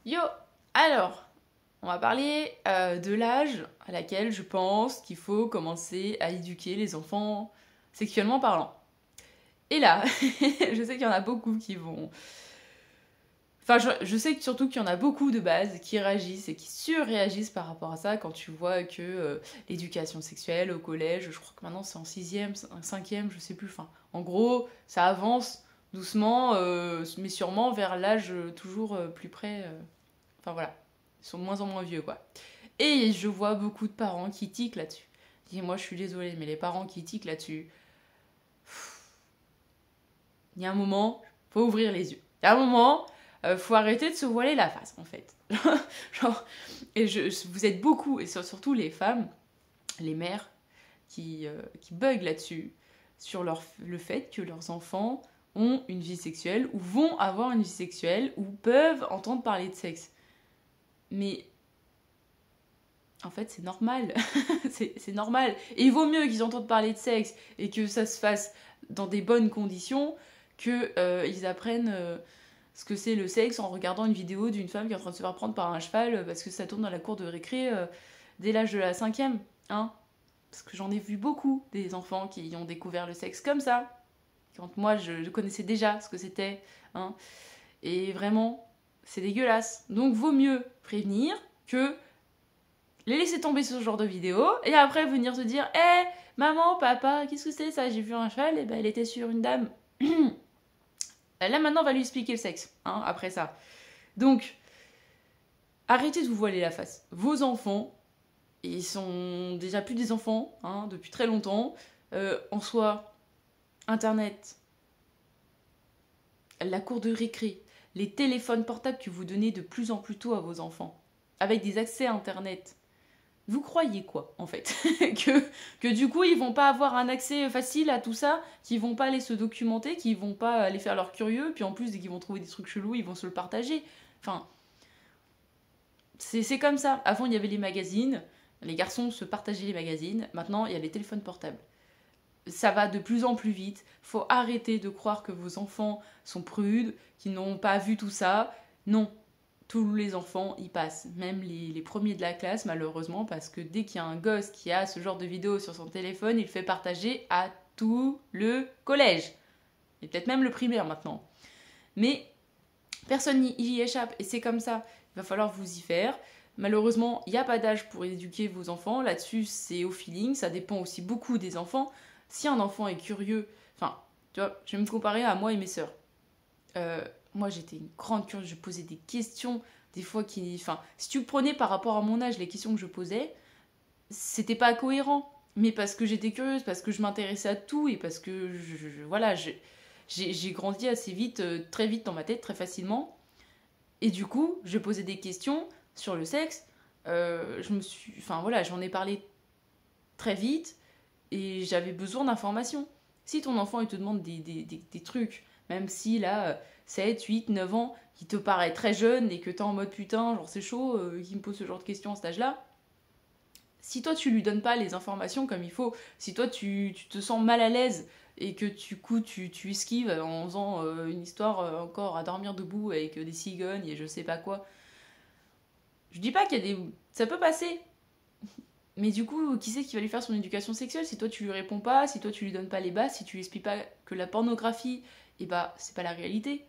Yo, alors, on va parler de l'âge à laquelle je pense qu'il faut commencer à éduquer les enfants sexuellement parlant. Et là, je sais qu'il y en a beaucoup qui vont... Enfin, je sais que surtout qu'il y en a beaucoup de base qui réagissent et qui surréagissent par rapport à ça quand tu vois que l'éducation sexuelle au collège, je crois que maintenant c'est en 6e, 5e, je sais plus. Enfin, en gros, ça avance doucement, mais sûrement vers l'âge toujours plus près. Enfin voilà, ils sont de moins en moins vieux quoi. Et je vois beaucoup de parents qui tiquent là-dessus. Et moi je suis désolée, mais les parents qui tiquent là-dessus, il y a un moment, faut ouvrir les yeux. Il y a un moment, faut arrêter de se voiler la face en fait. Genre, vous êtes beaucoup, et surtout les femmes, les mères, qui bug là-dessus, sur le fait que leurs enfants ont une vie sexuelle, ou vont avoir une vie sexuelle, ou peuvent entendre parler de sexe. Mais en fait, c'est normal. c'est normal. Et il vaut mieux qu'ils entendent parler de sexe et que ça se fasse dans des bonnes conditions que ils apprennent ce que c'est le sexe en regardant une vidéo d'une femme qui est en train de se faire prendre par un cheval parce que ça tourne dans la cour de récré dès l'âge de la 5e. Hein, parce que j'en ai vu beaucoup des enfants qui ont découvert le sexe comme ça. Quand moi, je connaissais déjà ce que c'était. Hein, et vraiment, c'est dégueulasse. Donc, vaut mieux prévenir que les laisser tomber sur ce genre de vidéo et après venir te dire maman, papa, qu'est-ce que c'est ça? J'ai vu un cheval, et ben elle était sur une dame. Là maintenant on va lui expliquer le sexe, hein, après ça. Donc, arrêtez de vous voiler la face. Vos enfants, ils sont déjà plus des enfants, hein, depuis très longtemps. En soi, internet, la cour de récré, les téléphones portables que vous donnez de plus en plus tôt à vos enfants, avec des accès à internet. Vous croyez quoi, en fait que du coup, ils vont pas avoir un accès facile à tout ça, qu'ils vont pas aller se documenter, qu'ils vont pas aller faire leur curieux, puis en plus, dès qu'ils vont trouver des trucs chelous, ils vont se le partager. Enfin, c'est comme ça. Avant, il y avait les magazines, les garçons se partageaient les magazines, maintenant, il y a les téléphones portables. Ça va de plus en plus vite, faut arrêter de croire que vos enfants sont prudes, qu'ils n'ont pas vu tout ça. Non, tous les enfants y passent, même les premiers de la classe malheureusement, parce que dès qu'il y a un gosse qui a ce genre de vidéo sur son téléphone, il le fait partager à tout le collège. Et peut-être même le primaire maintenant. Mais personne n'y échappe et c'est comme ça. Il va falloir vous y faire. Malheureusement, il n'y a pas d'âge pour éduquer vos enfants. Là-dessus, c'est au feeling. Ça dépend aussi beaucoup des enfants. Si un enfant est curieux, enfin, tu vois, je vais me comparer à moi et mes sœurs. Moi, j'étais une grande curieuse, je posais des questions, des fois qui... Enfin, si tu prenais par rapport à mon âge les questions que je posais, c'était pas cohérent. Mais parce que j'étais curieuse, parce que je m'intéressais à tout et parce que, voilà, j'ai grandi assez vite, très vite dans ma tête, très facilement. Et du coup, je posais des questions sur le sexe. Enfin, voilà, j'en ai parlé très vite et j'avais besoin d'informations. Si ton enfant il te demande des trucs, même si là, 7, 8, 9 ans, qui te paraît très jeune et que t'es en mode putain, genre c'est chaud, qui me pose ce genre de questions à cet âge-là, si toi tu lui donnes pas les informations comme il faut, si toi tu te sens mal à l'aise et que du coup tu esquives en faisant une histoire encore à dormir debout avec des cigognes et je sais pas quoi, je dis pas qu'il y a des... Ça peut passer, mais du coup, qui c'est qui va lui faire son éducation sexuelle si toi tu lui réponds pas, si toi tu lui donnes pas les bases, si tu lui expliques pas que la pornographie, et bah c'est pas la réalité.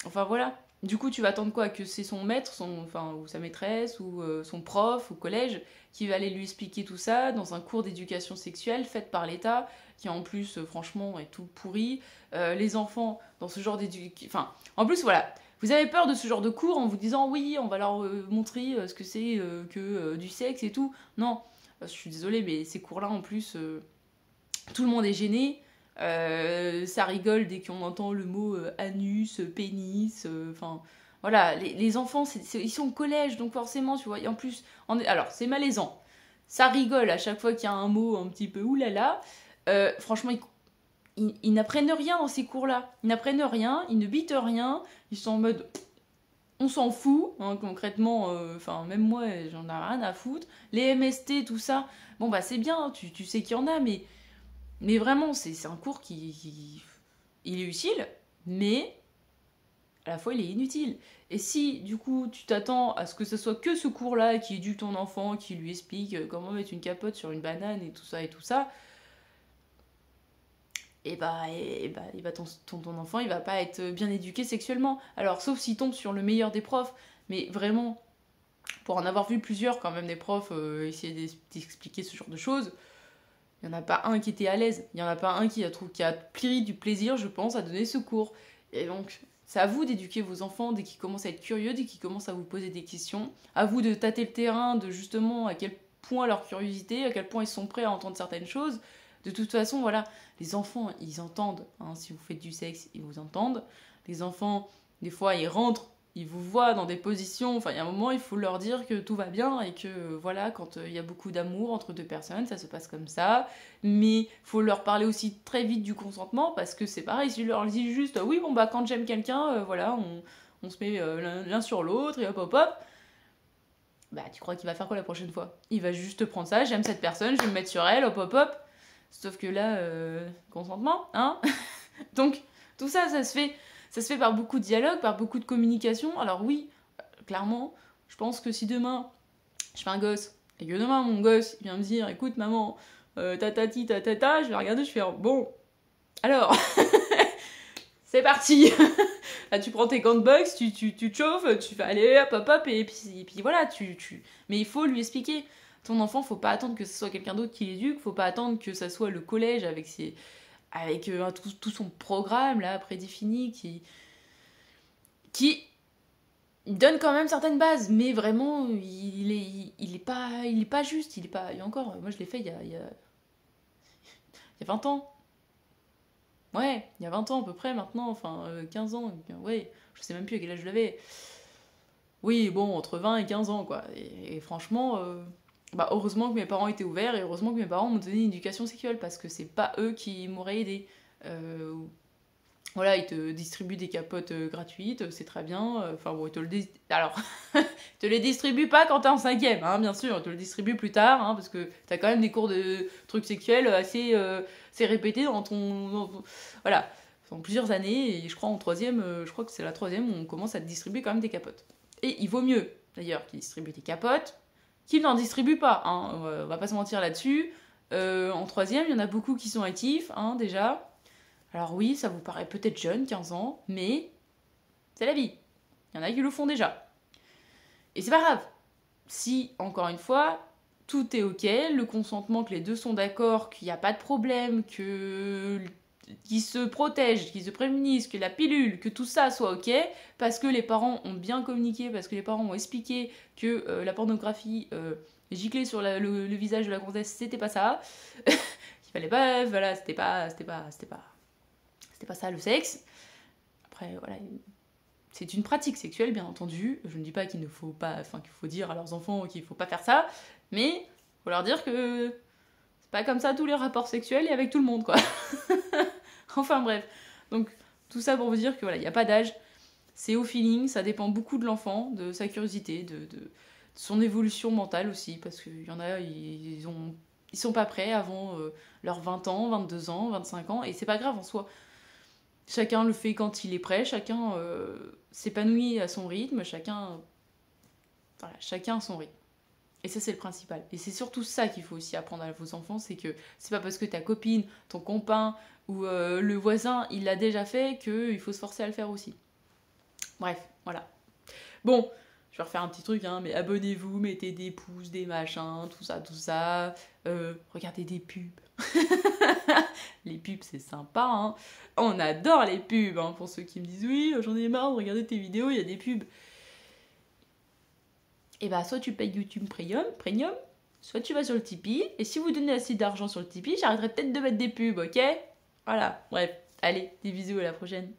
Enfin voilà. Du coup, tu vas attendre quoi? Que c'est son maître, enfin, ou sa maîtresse, ou son prof, au collège, qui va aller lui expliquer tout ça dans un cours d'éducation sexuelle fait par l'État, qui en plus, franchement, est tout pourri. Les enfants, dans ce genre d'éducation... Enfin, en plus, voilà. Vous avez peur de ce genre de cours en vous disant oui, on va leur montrer ce que c'est que du sexe et tout. Non, je suis désolée, mais ces cours-là, en plus, tout le monde est gêné. Ça rigole dès qu'on entend le mot anus, pénis, enfin voilà, les enfants ils sont au collège donc forcément tu vois, et en plus, alors c'est malaisant, ça rigole à chaque fois qu'il y a un mot un petit peu oulala, franchement ils n'apprennent rien dans ces cours-là, ils n'apprennent rien, ils ne bitent rien, ils sont en mode on s'en fout, hein, concrètement, enfin même moi j'en ai rien à foutre, les MST tout ça, bon bah c'est bien, tu sais qu'il y en a mais vraiment, c'est un cours il est utile, mais à la fois il est inutile. Et si du coup tu t'attends à ce que ce soit que ce cours-là qui éduque ton enfant, qui lui explique comment mettre une capote sur une banane et tout ça, ton enfant il va pas être bien éduqué sexuellement. Alors sauf s'il tombe sur le meilleur des profs, mais vraiment, pour en avoir vu plusieurs quand même des profs essayer d'expliquer ce genre de choses, il n'y en a pas un qui était à l'aise, il n'y en a pas un qui a pris du plaisir, je pense, à donner ce cours. Et donc, c'est à vous d'éduquer vos enfants dès qu'ils commencent à être curieux, dès qu'ils commencent à vous poser des questions, à vous de tâter le terrain, de justement à quel point leur curiosité, à quel point ils sont prêts à entendre certaines choses. De toute façon, voilà, les enfants, ils entendent. Hein, si vous faites du sexe, ils vous entendent. Les enfants, des fois, ils rentrent, ils vous voient dans des positions. Enfin, il y a un moment, il faut leur dire que tout va bien et que, voilà, quand il y a beaucoup d'amour entre deux personnes, ça se passe comme ça. Mais il faut leur parler aussi très vite du consentement parce que c'est pareil, si je leur dis juste, oui, bon, bah, quand j'aime quelqu'un, voilà, on se met l'un sur l'autre et hop, hop, hop. Bah, tu crois qu'il va faire quoi la prochaine fois? Il va juste prendre ça, j'aime cette personne, je vais me mettre sur elle, hop, hop, hop. Sauf que là, consentement, hein. Donc, tout ça, ça se fait par beaucoup de dialogue, par beaucoup de communication. Alors oui, clairement, je pense que si demain, je fais un gosse, et que demain, mon gosse, il vient me dire, écoute, maman, tatati, tatata, je vais regarder, je fais, bon, alors, c'est parti. Là, tu prends tes gants de boxe, tu te chauffes, tu fais, allez, hop, hop, hop, et puis voilà, Mais il faut lui expliquer. Ton enfant, faut pas attendre que ce soit quelqu'un d'autre qui l'éduque, faut pas attendre que ça soit le collège avec tout son programme là prédéfini qui donne quand même certaines bases, mais vraiment il est pas juste, il est pas. Et encore, moi je l'ai fait il y a 20 ans. Ouais, il y a 20 ans à peu près maintenant, enfin 15 ans, ouais, je sais même plus à quel âge je l'avais. Oui, bon, entre 20 et 15 ans quoi. Et franchement. Bah, heureusement que mes parents étaient ouverts et heureusement que mes parents m'ont donné une éducation sexuelle parce que c'est pas eux qui m'auraient aidé. Voilà, ils te distribuent des capotes gratuites, c'est très bien. Enfin bon, Alors, ils te les distribuent pas quand t'es en cinquième, hein, bien sûr, ils te le distribuent plus tard, hein, parce que t'as quand même des cours de trucs sexuels assez répétés Voilà, dans plusieurs années, et je crois en troisième, je crois que c'est la troisième où on commence à te distribuer quand même des capotes. Et il vaut mieux, d'ailleurs, qu'ils distribuent des capotes qui n'en distribuent pas, hein, on va pas se mentir là-dessus. En troisième, il y en a beaucoup qui sont actifs, hein, déjà. Alors oui, ça vous paraît peut-être jeune, 15 ans, mais c'est la vie. Il y en a qui le font déjà. Et c'est pas grave. Si, encore une fois, tout est ok, le consentement, que les deux sont d'accord, qu'il n'y a pas de problème, qu'ils se protègent, qu'ils se prémunissent, que la pilule, que tout ça soit ok, parce que les parents ont bien communiqué, parce que les parents ont expliqué que la pornographie giclée sur le visage de la grossesse, c'était pas ça. Il fallait pas, voilà, c'était pas ça le sexe. Après, voilà, c'est une pratique sexuelle, bien entendu. Je ne dis pas qu'il ne faut pas, enfin qu'il faut dire à leurs enfants qu'il faut pas faire ça, mais il faut leur dire que c'est pas comme ça tous les rapports sexuels et avec tout le monde, quoi. Enfin bref, donc tout ça pour vous dire que voilà, il n'y a pas d'âge, c'est au feeling, ça dépend beaucoup de l'enfant, de sa curiosité, de son évolution mentale aussi, parce qu'il y en a, ils sont pas prêts avant leurs 20 ans, 22 ans, 25 ans, et c'est pas grave en soi. Chacun le fait quand il est prêt, chacun s'épanouit à son rythme, chacun a son rythme. Et ça, c'est le principal. Et c'est surtout ça qu'il faut aussi apprendre à vos enfants, c'est que c'est pas parce que ta copine, ton copain ou le voisin, il l'a déjà fait qu'il faut se forcer à le faire aussi. Bref, voilà. Bon, je vais refaire un petit truc, hein, mais abonnez-vous, mettez des pouces, des machins, tout ça. Regardez des pubs. Les pubs, c'est sympa, hein. On adore les pubs, hein, pour ceux qui me disent « Oui, j'en ai marre de regarder tes vidéos, il y a des pubs. » Et bah, soit tu payes YouTube Premium, soit tu vas sur le Tipeee, et si vous donnez assez d'argent sur le Tipeee, j'arrêterai peut-être de mettre des pubs, ok? Voilà, bref. Allez, des bisous, à la prochaine.